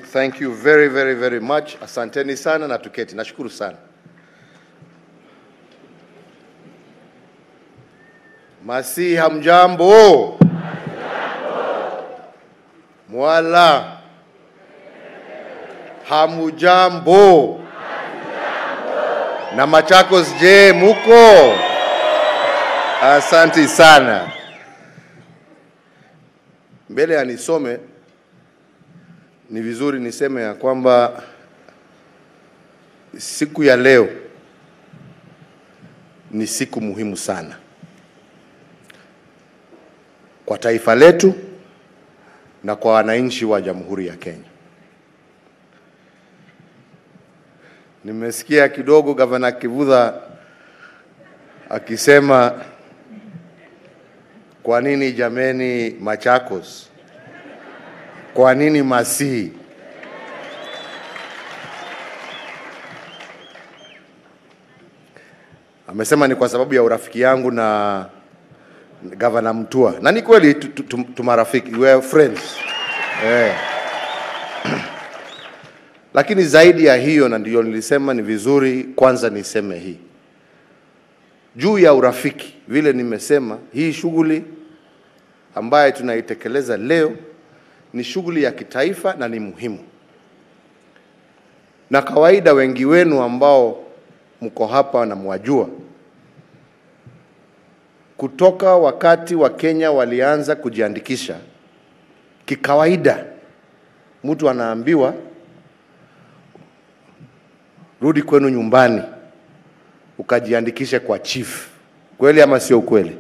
Thank you very, very, very much. Asanteni sana na tuketi. Nashukuru sana. Masii hamjambo. Mwala. Hamujambo. Na Machakos je muko? Asante sana. Mbele ya nisome, ni vizuri niseme ya kwamba siku ya leo ni siku muhimu sana kwa taifa letu na kwa wananchi wa Jamhuri ya Kenya. Nimesikia kidogo Gavana Kivutha akisema kwa nini jameni Machakos? Kwa nini Masii? Amesema ni kwa sababu ya urafiki yangu na Gavana Mutua. Na ni kweli tumarafiki, we are friends. Lakini zaidi ya hiyo, na ndio nilisema ni vizuri kwanza niseme hii. Juu ya urafiki, vile nimesema, hii shughuli ambayo tunaitekeleza leo ni shughuli ya kitaifa na ni muhimu. Na kawaida wengi wenu ambao mko hapa na mwajua, kutoka wakati wa Kenya walianza kujiandikisha, kikawaida mtu anaambiwa rudi kwenu nyumbani ukajiandikishe kwa chief. Kweli ama sio kweli?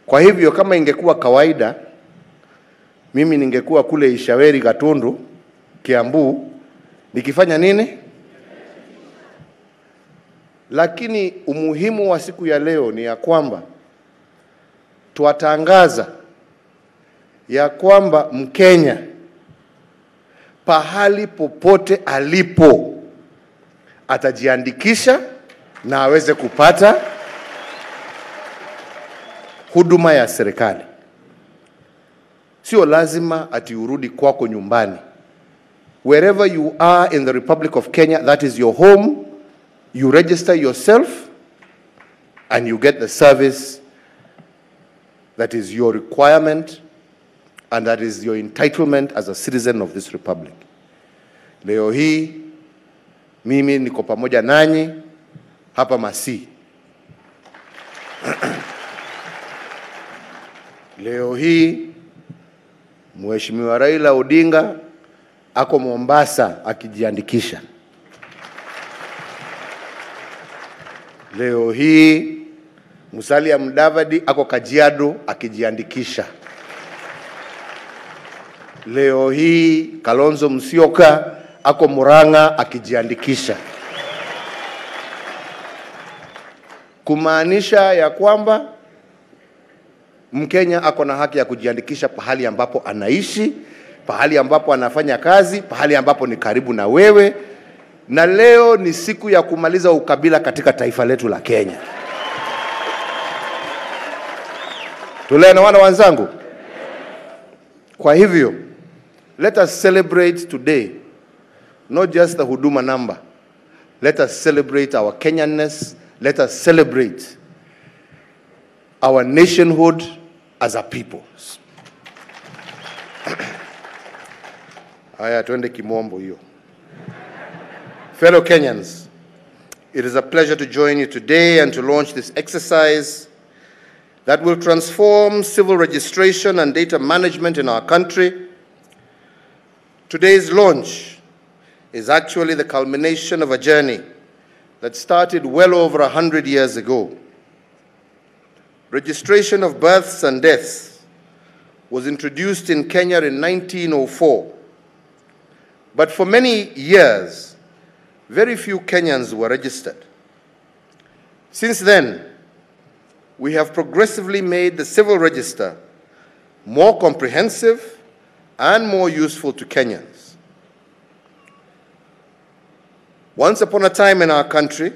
Kwa hivyo kama ingekuwa kawaida, mimi ningekuwa kule Ishaweri Gatundu, Kiambu, nikifanya nini? Lakini umuhimu wa siku ya leo ni ya kwamba tuwatangaza ya kwamba Mkenya pahali popote alipo atajiandikisha na aweze kupata huduma ya serikali. Sio lazima ati urudi kwako nyumbani. Wherever you are in the Republic of Kenya, that is your home. You register yourself and you get the service that is your requirement and that is your entitlement as a citizen of this republic. Leo hii mimi niko pamoja nanyi hapa Masii. Leo hii Mheshimiwa Raila Odinga ako Mombasa akijiandikisha. Leo hii Musalia Mudavadi ako Kajiado akijiandikisha. Leo hii Kalonzo Musyoka ako Murang'a akijiandikisha. Kumaanisha ya kwamba Mkenya ako na haki ya kujiandikisha pahali ambapo anaishi, pahali ambapo anafanya kazi, pahali ambapo ni karibu na wewe. Na leo ni siku ya kumaliza ukabila katika taifa letu la Kenya. Tulena wana wanzangu. Kwa hivyo, let us celebrate today, not just the Huduma Namba. Let us celebrate our Kenyanness. Let us celebrate our nationhood as a people. Aya, tuende kimombo hiyo. Fellow Kenyans, it is a pleasure to join you today and to launch this exercise that will transform civil registration and data management in our country. Today's launch is actually the culmination of a journey that started well over 100 years ago. Registration of births and deaths was introduced in Kenya in 1904. But for many years, very few Kenyans were registered. Since then, we have progressively made the civil register more comprehensive and more useful to Kenyans. Once upon a time in our country,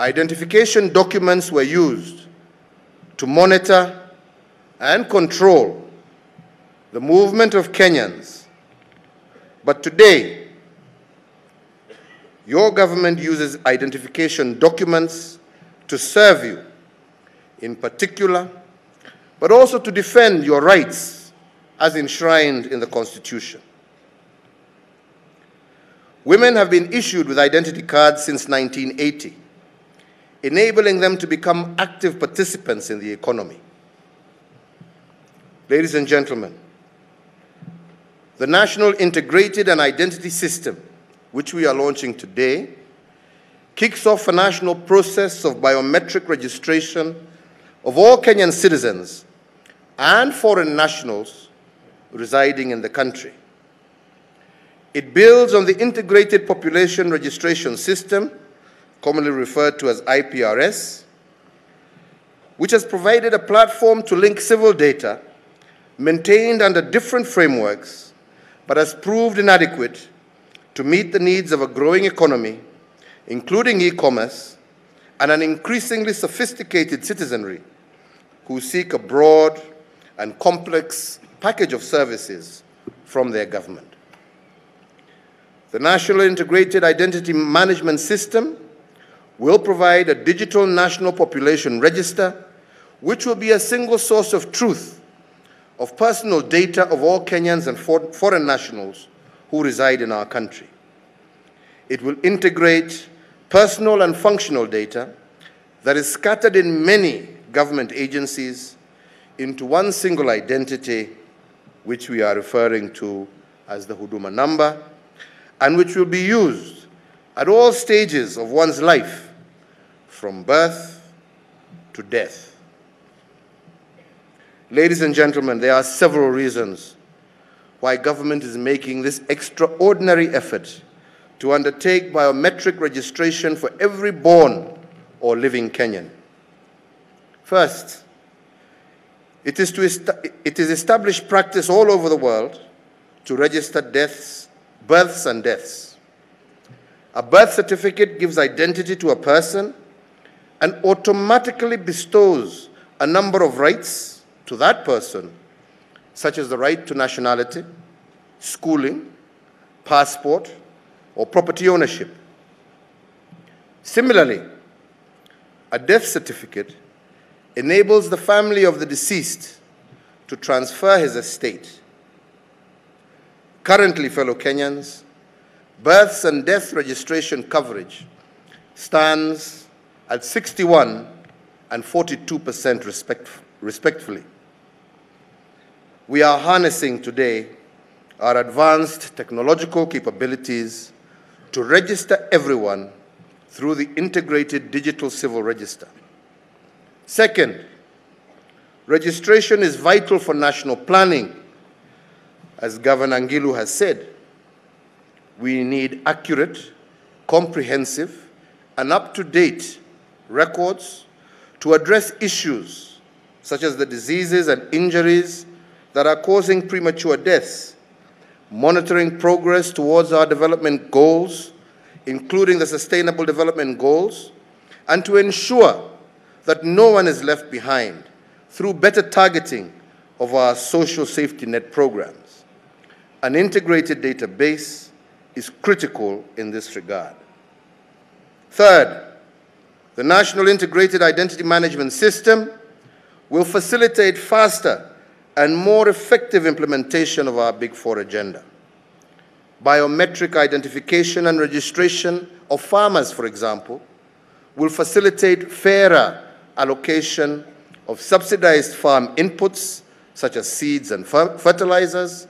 Identification documents were used to monitor and control the movement of Kenyans. But today, your government uses identification documents to serve you, in particular, but also to defend your rights as enshrined in the Constitution. Women have been issued with identity cards since 1980, enabling them to become active participants in the economy. Ladies and gentlemen, the National Integrated and Identity System, which we are launching today, kicks off a national process of biometric registration of all Kenyan citizens and foreign nationals residing in the country. It builds on the Integrated Population Registration System, commonly referred to as IPRS, which has provided a platform to link civil data maintained under different frameworks, but has proved inadequate to meet the needs of a growing economy, including e-commerce, and an increasingly sophisticated citizenry who seek a broad and complex package of services from their government. The National Integrated Identity Management System will provide a digital national population register, which will be a single source of truth of personal data of all Kenyans and foreign nationals who reside in our country. It will integrate personal and functional data that is scattered in many government agencies into one single identity, which we are referring to as the Huduma Namba, and which will be used at all stages of one's life, from birth to death. Ladies and gentlemen, there are several reasons why government is making this extraordinary effort to undertake biometric registration for every born or living Kenyan. First, it is established practice all over the world to register births and deaths. A birth certificate gives identity to a person and automatically bestows a number of rights to that person, such as the right to nationality, schooling, passport, or property ownership. Similarly, a death certificate enables the family of the deceased to transfer his estate. Currently, fellow Kenyans, births and death registration coverage stands at 61% and 42% respectively. We are harnessing today our advanced technological capabilities to register everyone through the integrated digital civil register. Second, registration is vital for national planning. As Governor Ngilu has said, we need accurate, comprehensive, and up-to-date records to address issues such as the diseases and injuries that are causing premature deaths, monitoring progress towards our development goals, including the Sustainable Development Goals, and to ensure that no one is left behind through better targeting of our social safety net programs. An integrated database is critical in this regard. Third, the National Integrated Identity Management System will facilitate faster and more effective implementation of our Big Four agenda. Biometric identification and registration of farmers, for example, will facilitate fairer allocation of subsidized farm inputs, such as seeds and fertilizers,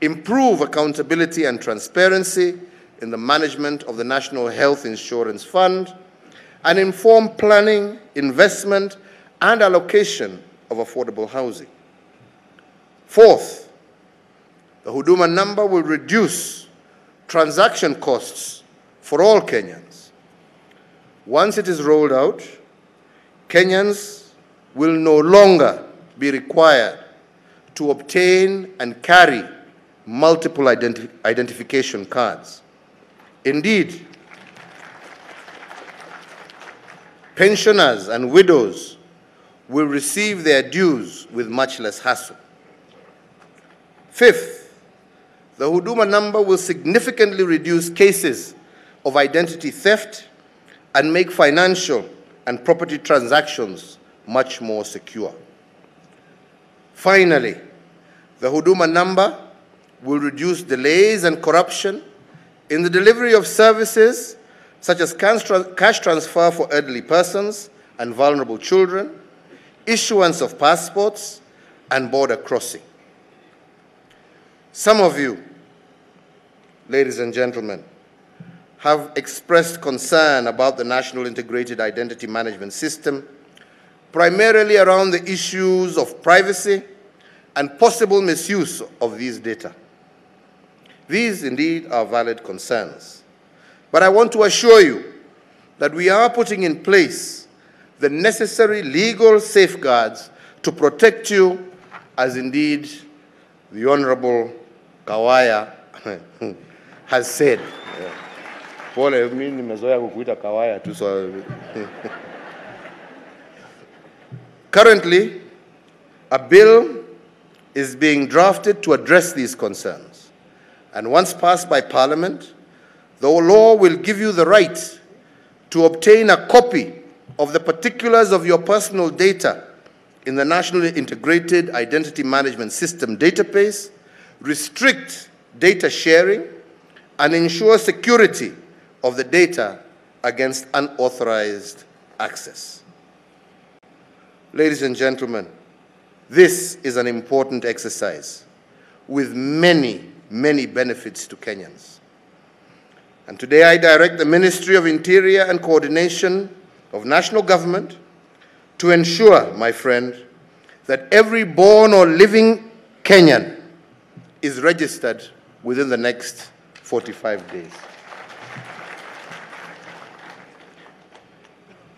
improve accountability and transparency in the management of the National Health Insurance Fund, and inform planning, investment, and allocation of affordable housing. Fourth, the Huduma Namba will reduce transaction costs for all Kenyans. Once it is rolled out, Kenyans will no longer be required to obtain and carry multiple identification cards. Indeed, pensioners and widows will receive their dues with much less hassle. Fifth, the Huduma number will significantly reduce cases of identity theft and make financial and property transactions much more secure. Finally, the Huduma number will reduce delays and corruption in the delivery of services such as cash transfer for elderly persons and vulnerable children, issuance of passports, and border crossing. Some of you, ladies and gentlemen, have expressed concern about the National Integrated Identity Management System, primarily around the issues of privacy and possible misuse of these data. These indeed are valid concerns. But I want to assure you that we are putting in place the necessary legal safeguards to protect you, as indeed the Honorable Kawaya has said. Currently, a bill is being drafted to address these concerns. And once passed by Parliament, the law will give you the right to obtain a copy of the particulars of your personal data in the National Integrated Identity Management System database, restrict data sharing, and ensure security of the data against unauthorized access. Ladies and gentlemen, this is an important exercise with many, many benefits to Kenyans. And today I direct the Ministry of Interior and Coordination of National Government to ensure, my friend, that every born or living Kenyan is registered within the next 45 days.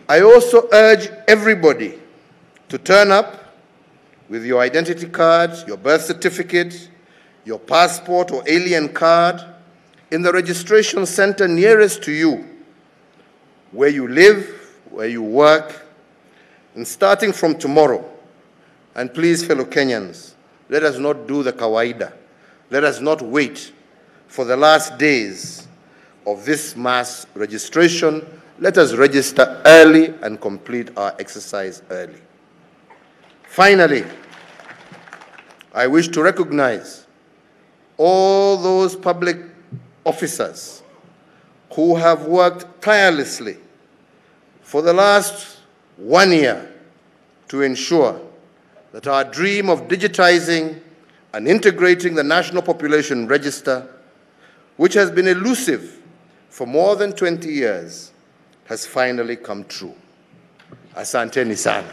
I also urge everybody to turn up with your identity card, your birth certificate, your passport or alien card in the registration center nearest to you, where you live, where you work, and starting from tomorrow. And please, fellow Kenyans, let us not do the kawaida. Let us not wait for the last days of this mass registration. Let us register early and complete our exercise early. Finally, I wish to recognize all those public officers who have worked tirelessly for the last 1 year to ensure that our dream of digitizing and integrating the National Population Register, which has been elusive for more than 20 years, has finally come true. Asanteni sana.